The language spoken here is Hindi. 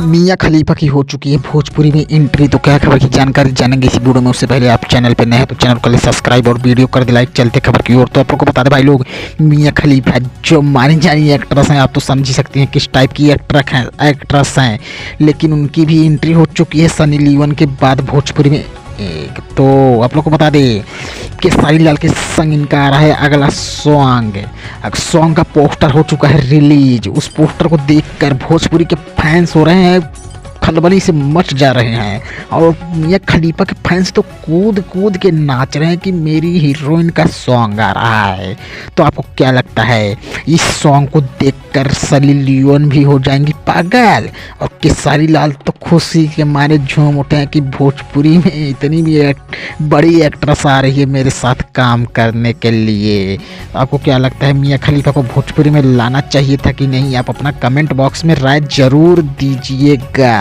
मियां खलीफा की हो चुकी है भोजपुरी में एंट्री। तो क्या खबर की जानकारी जानेंगे इसी वीडियो में। उससे पहले आप चैनल पर नए हैं तो चैनल को सब्सक्राइब और वीडियो कर दे लाइक। चलते खबर की ओर। तो आप लोग को बता दें भाई लोग, मियां खलीफा जो मानी जानी एक्ट्रेस हैं, आप तो समझ ही सकते हैं किस टाइप की एक्ट्रेस हैं, लेकिन उनकी भी एंट्री हो चुकी है सनी लियोन के बाद भोजपुरी में। तो आप लोग को बता दें कि सारी लाल के संग इनका आ रहा है अगला सॉन्ग का पोस्टर हो चुका है रिलीज। उस पोस्टर को देखकर भोजपुरी के फैंस हो रहे हैं खलबली से मच जा रहे हैं, और मियां खलीफा के फैंस तो कूद कूद के नाच रहे हैं कि मेरी हीरोइन का सॉन्ग आ रहा है। तो आपको क्या लगता है, इस सॉन्ग को देखकर सनी लियोन भी हो जाएंगी पागल, और केसारी लाल तो खुशी के मारे झूम उठे हैं कि भोजपुरी में इतनी भी बड़ी एक्ट्रेस आ रही है मेरे साथ काम करने के लिए। आपको क्या लगता है, मियां खलीफा को भोजपुरी में लाना चाहिए था कि नहीं? आप अपना कमेंट बॉक्स में राय ज़रूर दीजिएगा।